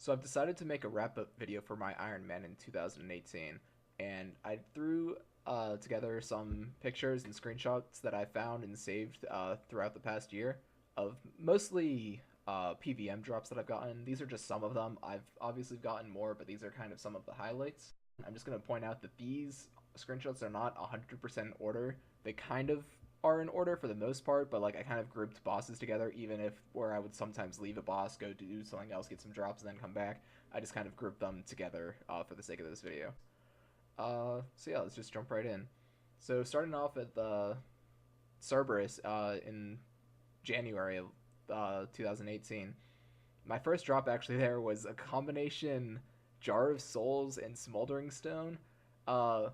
So I've decided to make a wrap-up video for my Ironman in 2018, and I threw together some pictures and screenshots that I found and saved throughout the past year of mostly PVM drops that I've gotten. These are just some of them. I've obviously gotten more, but these are kind of some of the highlights. I'm just going to point out that these screenshots are not 100% in order. They kind of are in order for the most part, but like I kind of grouped bosses together, even if where I would sometimes leave a boss, go do something else, get some drops, and then come back. I just kind of grouped them together for the sake of this video. So yeah, let's just jump right in. So starting off at the Cerberus in January of 2018, my first drop actually there was a combination Jar of Souls and Smoldering Stone. Uh,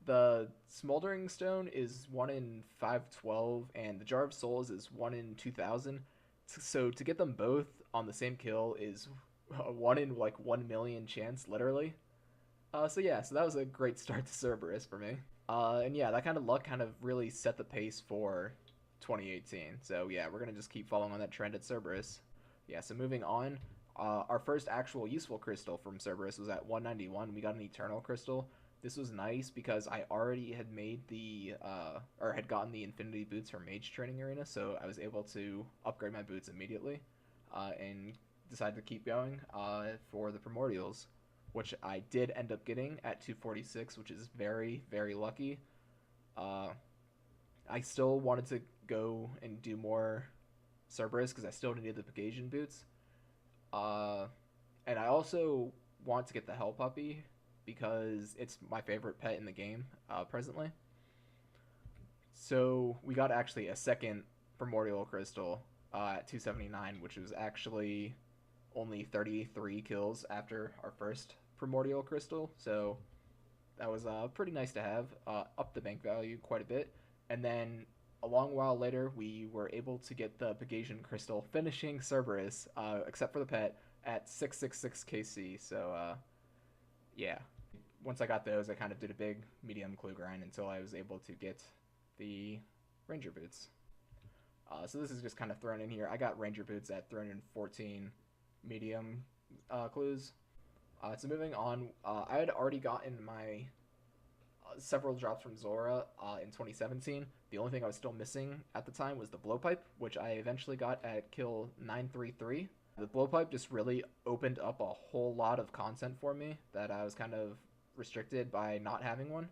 the Smoldering Stone is 1 in 512, and the Jar of Souls is 1 in 2000. So to get them both on the same kill is a 1 in like 1 million chance, literally. So yeah, so that was a great start to Cerberus for me. And yeah, that kind of luck kind of really set the pace for 2018. So yeah, we're gonna just keep following on that trend at Cerberus. Yeah, so moving on, our first actual useful crystal from Cerberus was at 191. We got an Eternal Crystal. This was nice because I already had made or had gotten the Infinity Boots from Mage Training Arena, so I was able to upgrade my boots immediately, and decided to keep going for the Primordials, which I did end up getting at 246, which is very, very lucky. Uh, I still wanted to go and do more Cerberus because I still needed the Pegasian boots. Uh, and I also want to get the Hell Puppy because it's my favorite pet in the game presently. So we got actually a second Primordial Crystal at 279, which was actually only 33 kills after our first Primordial Crystal. So that was pretty nice to have. Up the bank value quite a bit. And then a long while later, we were able to get the Pegasian Crystal, finishing Cerberus, except for the pet, at 666 KC. So yeah, once I got those, I kind of did a big medium clue grind until I was able to get the Ranger boots. So this is just kind of thrown in here. I got Ranger boots at 314 medium clues. So moving on, I had already gotten my several drops from Zora in 2017. The only thing I was still missing at the time was the blowpipe, which I eventually got at kill 933. The blowpipe just really opened up a whole lot of content for me that I was kind of restricted by not having one.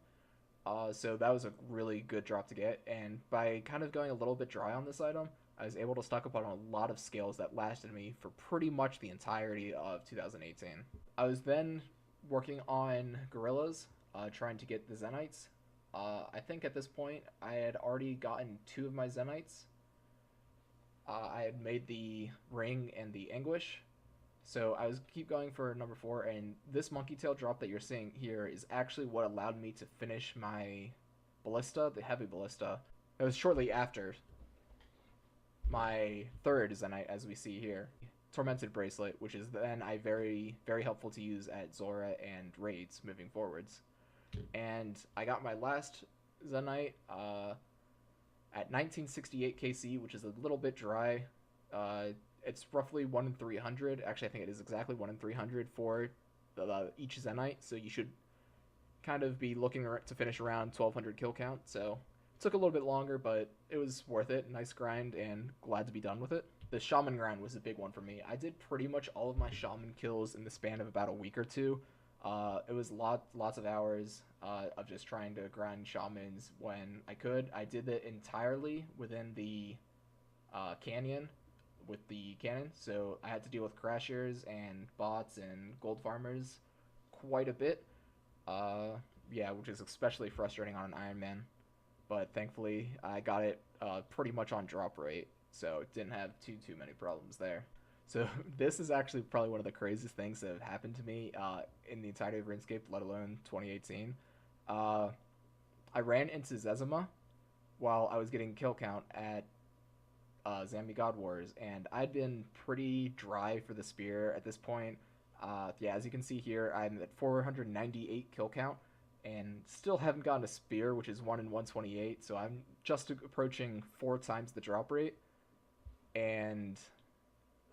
So that was a really good drop to get, and by kind of going a little bit dry on this item, I was able to stock up on a lot of scales that lasted me for pretty much the entirety of 2018. I was then working on Gorillas, trying to get the Zenites. I think at this point I had already gotten 2 of my Zenites. I had made the Ring and the Anguish, so I was keep going for number 4, and this monkey tail drop that you're seeing here is actually what allowed me to finish my ballista, the heavy ballista. It was shortly after my third Zenite, as we see here, Tormented Bracelet, which is then I very, very helpful to use at Zora and raids moving forwards. And I got my last Zenite at 1968 KC, which is a little bit dry. It's roughly 1 in 300. Actually, I think it is exactly 1 in 300 for each Zenite, so you should kind of be looking to finish around 1200 kill count. So it took a little bit longer, but it was worth it. Nice grind, and glad to be done with it. The Shaman grind was a big one for me. I did pretty much all of my Shaman kills in the span of about a week or two. It was lots of hours of just trying to grind Shamans when I could. I did it entirely within the canyon with the cannon, so I had to deal with crashers and bots and gold farmers quite a bit. Yeah, which is especially frustrating on an Ironman, but thankfully I got it pretty much on drop rate, so it didn't have too many problems there. So this is actually probably one of the craziest things that have happened to me in the entirety of RuneScape, let alone 2018. Uh, I ran into Zezima while I was getting kill count at Zambi God Wars, and I'd been pretty dry for the spear at this point. Yeah, as you can see here, I'm at 498 kill count, and still haven't gotten a spear, which is 1 in 128, so I'm just approaching 4 times the drop rate. And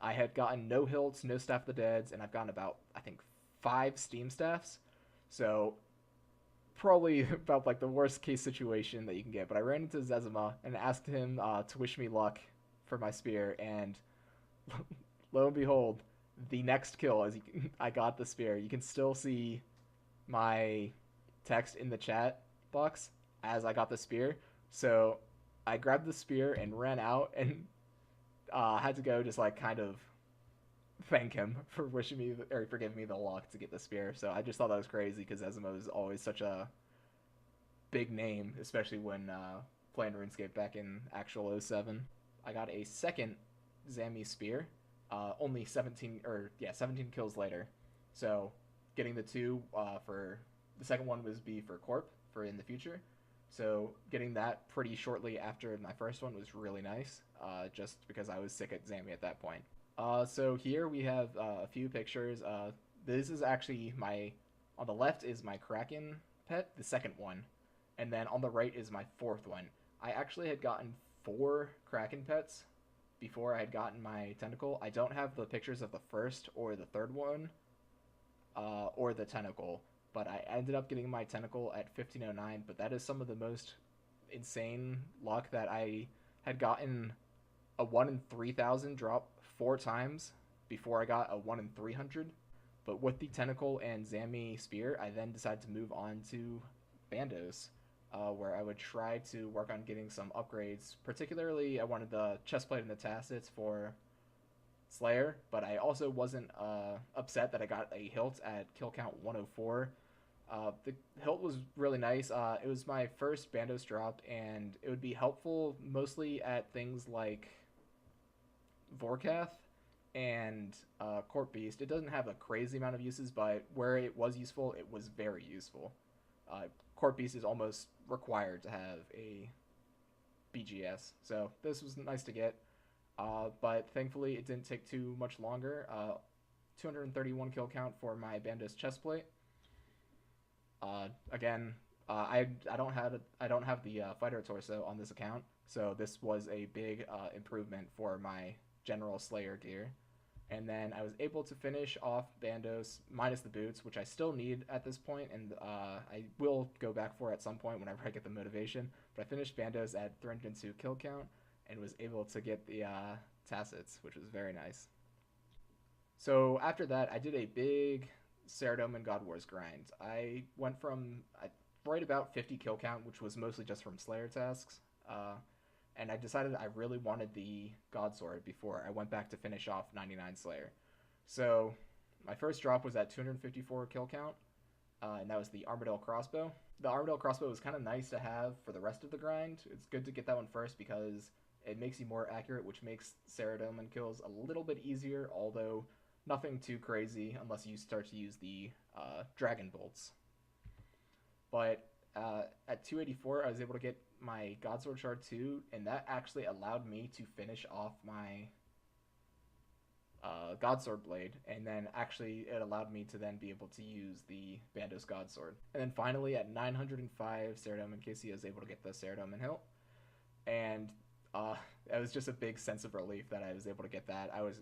I had gotten no hilts, no staff of the deads, and I've gotten about, I think, 5 steam staffs. So probably about like the worst case situation that you can get. But I ran into Zezima and asked him to wish me luck for my spear, and lo and behold, the next kill as I got the spear. You can still see my text in the chat box as I got the spear. So I grabbed the spear and ran out and had to go just like kind of thank him for wishing me or for giving me the luck to get the spear. So I just thought that was crazy because Ezimo is always such a big name, especially when playing RuneScape back in actual 07. I got a second Zami spear, only 17 kills later. So getting the two for the second one was be for Corp for in the future. So getting that pretty shortly after my first one was really nice, just because I was sick at Zami at that point. So here we have a few pictures. This is actually on the left is my Kraken pet, the second one, and then on the right is my fourth one. I actually had gotten 4 Kraken pets before I had gotten my tentacle. I don't have the pictures of the first or the third one, or the tentacle, but I ended up getting my tentacle at 1509. But that is some of the most insane luck that I had gotten a 1 in 3,000 drop 4 times before I got a 1 in 300. But with the tentacle and Zami spear, I then decided to move on to Bandos, where I would try to work on getting some upgrades. Particularly, I wanted the chestplate and the tassets for Slayer, but I also wasn't upset that I got a hilt at kill count 104. The hilt was really nice. It was my first Bandos drop, and it would be helpful mostly at things like Vorkath and Corp Beast. It doesn't have a crazy amount of uses, but where it was useful, it was very useful. Corp Beast is almost required to have a BGS, so this was nice to get. But thankfully, it didn't take too much longer. 231 kill count for my Bandos chestplate. Again, I don't have the fighter torso on this account, so this was a big improvement for my general Slayer gear. And then I was able to finish off Bandos minus the boots, which I still need at this point, and I will go back for at some point whenever I get the motivation. But I finished Bandos at 302 kill count and was able to get the tassets, which was very nice. So after that, I did a big Ceradome and God Wars grind. I went from right about 50 kill count, which was mostly just from Slayer tasks, and I decided I really wanted the God Sword before I went back to finish off 99 Slayer. So my first drop was at 254 kill count, and that was the Armadillo Crossbow. The Armadillo Crossbow was kind of nice to have for the rest of the grind. It's good to get that one first because it makes you more accurate, which makes Ceradome kills a little bit easier, although nothing too crazy unless you start to use the Dragon Bolts. But at 284, I was able to get my Godsword Shard 2, and that actually allowed me to finish off my Godsword Blade, and then actually it allowed me to then be able to use the Bandos Godsword. And then finally at 905 Ceradome KC, I was able to get the Ceradome Hilt, and it was just a big sense of relief that I was able to get that. I was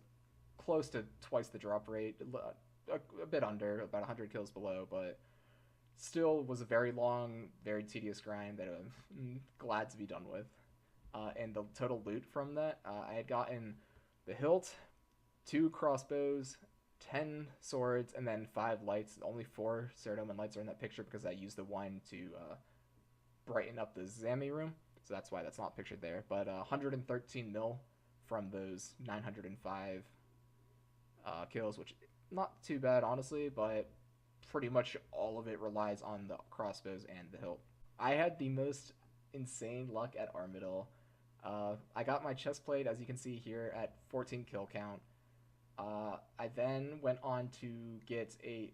close to twice the drop rate, a bit under, about 100 kills below, but still was a very long, very tedious grind that I'm glad to be done with. And the total loot from that, I had gotten the hilt, 2 crossbows, 10 swords, and then 5 lights. Only 4 Ceradome lights are in that picture because I used the one to brighten up the Zami room, so that's why that's not pictured there. But 113 mil from those 905 kills, which not too bad honestly, but pretty much all of it relies on the crossbows and the hilt. I had the most insane luck at Armadillo. I got my chest plate, as you can see here, at 14 kill count. I then went on to get a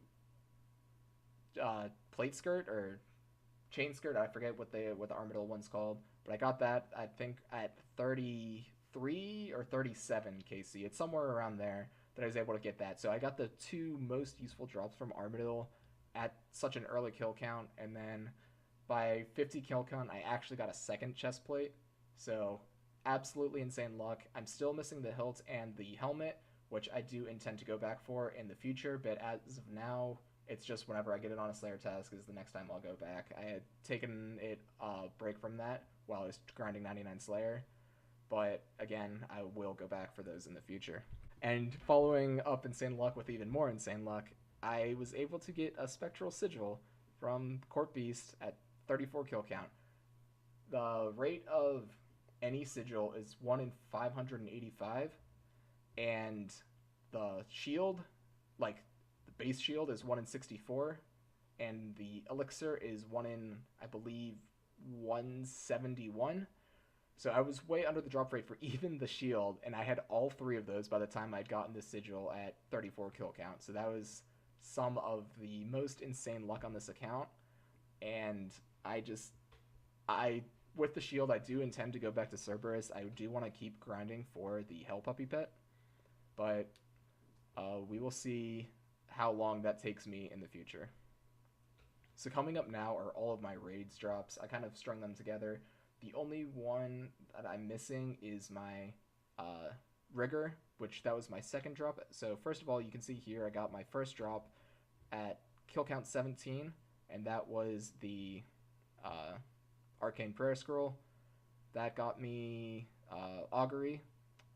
plate skirt or chain skirt. I forget what the Armadillo one's called, but I got that I think at 33 or 37 KC. It's somewhere around there that I was able to get that. So I got the 2 most useful drops from Armadillo at such an early kill count, and then by 50 kill count, I actually got a second chest plate. So absolutely insane luck. I'm still missing the hilt and the helmet, which I do intend to go back for in the future, but as of now, it's just whenever I get it on a Slayer task is the next time I'll go back. I had taken it break from that while I was grinding 99 Slayer, but again, I will go back for those in the future. And following up Insane Luck with even more Insane Luck, I was able to get a Spectral Sigil from Court Beast at 34 kill count. The rate of any sigil is 1 in 585, and the shield, like the base shield, is 1 in 64, and the elixir is 1 in, I believe, 171. So I was way under the drop rate for even the shield, and I had all three of those by the time I'd gotten the sigil at 34 kill count. So that was some of the most insane luck on this account, and I with the shield, I do intend to go back to Cerberus. I do want to keep grinding for the Hell Puppy pet, but we will see how long that takes me in the future. So coming up now are all of my raids drops. I kind of strung them together. The only one that I'm missing is my Rigor, which that was my second drop. So first of all, you can see here I got my first drop at kill count 17, and that was the Arcane Prayer Scroll. That got me Augury.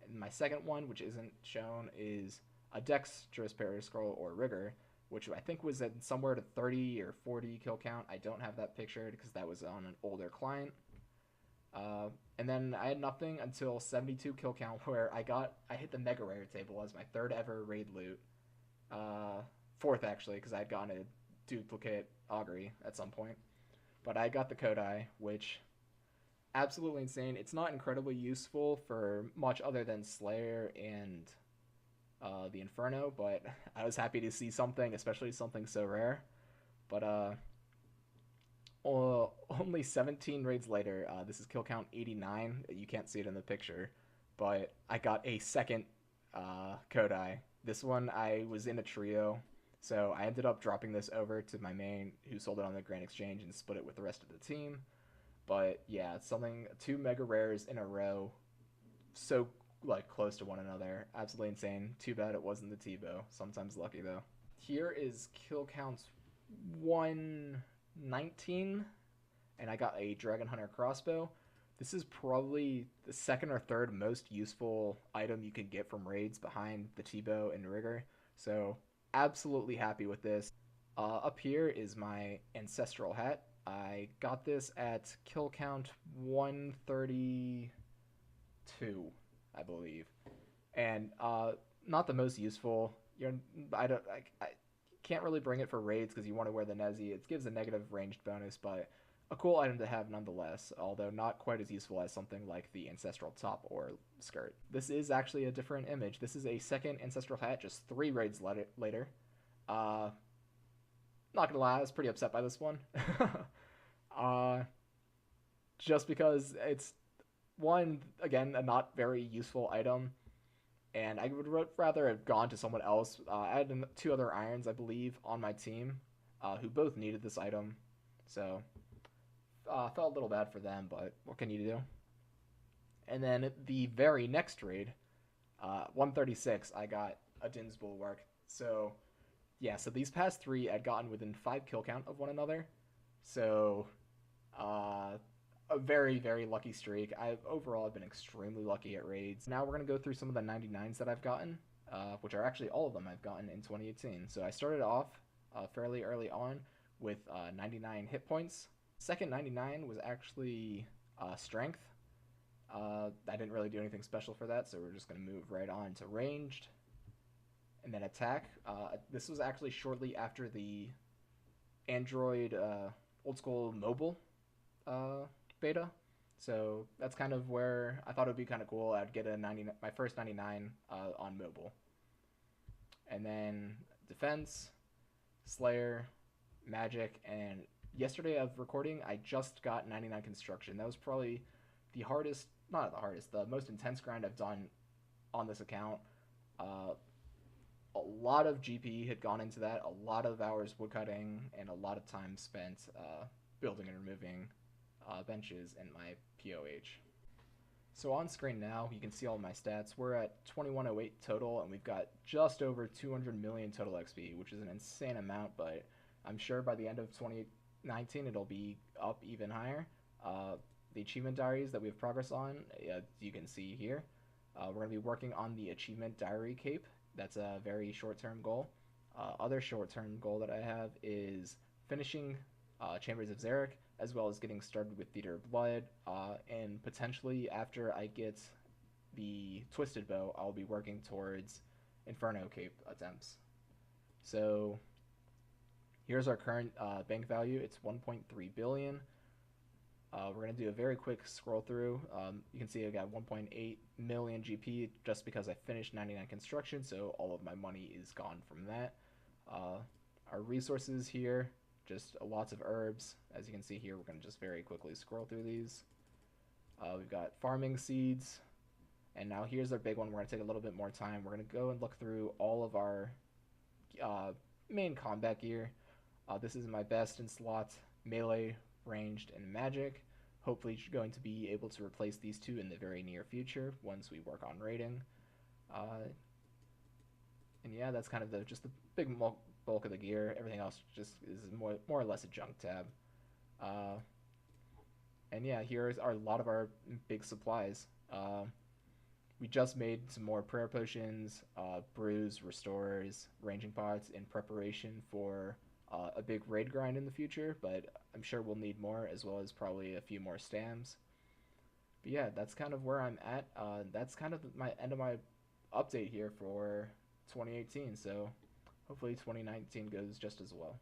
And my second one, which isn't shown, is a Dexterous Prayer Scroll or Rigor, which I think was at somewhere to 30 or 40 kill count. I don't have that pictured because that was on an older client. And then I had nothing until 72 kill count, where I hit the Mega Rare table as my third ever raid loot. Fourth actually, because I had gotten a duplicate Augury at some point. But I got the Kodai, which absolutely insane. It's not incredibly useful for much other than Slayer and the Inferno, but I was happy to see something, especially something so rare. But only 17 raids later, this is kill count 89. You can't see it in the picture, but I got a second Kodai. This one I was in a trio, so I ended up dropping this over to my main, who sold it on the Grand Exchange and split it with the rest of the team. But yeah, it's something, 2 mega rares in a row, so like close to one another. Absolutely insane. Too bad it wasn't the T-bow. Sometimes lucky though. Here is kill counts 119, and I got a Dragon Hunter crossbow. This is probably the second or third most useful item you can get from raids behind the T-bow and Rigor. So absolutely happy with this. Up here is my Ancestral Hat. I got this at kill count 132, I believe, and not the most useful. I can't really bring it for raids because you want to wear the Nezi. It gives a negative ranged bonus, but a cool item to have nonetheless, although not quite as useful as something like the Ancestral Top or Skirt. This is actually a different image. This is a second Ancestral Hat, just 3 raids later. Not gonna lie, I was pretty upset by this one. Just because it's, one, again, a not very useful item, and I would rather have gone to someone else. I had 2 other Irons, I believe, on my team, who both needed this item, so felt a little bad for them, but what can you do? And then the very next raid, 136, I got a Din's Bulwark. So yeah, so these past 3 I'd gotten within 5 kill count of one another, so a very, very lucky streak. Overall I've been extremely lucky at raids. Now we're going to go through some of the 99s that I've gotten, which are actually all of them I've gotten in 2018. So I started off fairly early on with 99 hit points. Second 99 was actually strength. I didn't really do anything special for that, so we're just going to move right on to ranged. And then attack. This was actually shortly after the Android old school mobile beta, so that's kind of where I thought it would be kind of cool. I'd get my first 99 on mobile. And then defense, Slayer, magic, and yesterday of recording I just got 99 construction. That was probably the hardest, not the hardest, the most intense grind I've done on this account. A lot of GP had gone into that, a lot of hours woodcutting, and a lot of time spent building and removing benches in my POH. So on screen now, you can see all my stats. We're at 2108 total, and we've got just over 200 million total XP, which is an insane amount, but I'm sure by the end of 2019 it'll be up even higher. Uh, the achievement diaries that we have progress on, you can see here. We're going to be working on the achievement diary cape. That's a very short-term goal. Other short-term goal that I have is finishing Chambers of Xeric, as well as getting started with Theater of Blood, and potentially after I get the Twisted Bow, I'll be working towards Inferno Cape attempts. So here's our current bank value. It's 1.3 billion. We're going to do a very quick scroll through. You can see I got 1.8 million GP just because I finished 99 construction, so all of my money is gone from that. Our resources here, just lots of herbs. As you can see here, we're going to just very quickly scroll through these. We've got farming seeds, and now here's our big one. We're going to take a little bit more time. We're going to go and look through all of our main combat gear. This is my best in slot, melee, ranged, and magic. Hopefully going to be able to replace these two in the very near future once we work on rating. And yeah, that's kind of just the big bulk of the gear. Everything else just is more or less a junk tab. And yeah, here's a lot of our big supplies. We just made some more prayer potions, brews, restorers, ranging pots in preparation for a big raid grind in the future, but I'm sure we'll need more, as well as probably a few more stams. But yeah, that's kind of where I'm at. That's kind of my end of my update here for 2018, so hopefully 2019 goes just as well.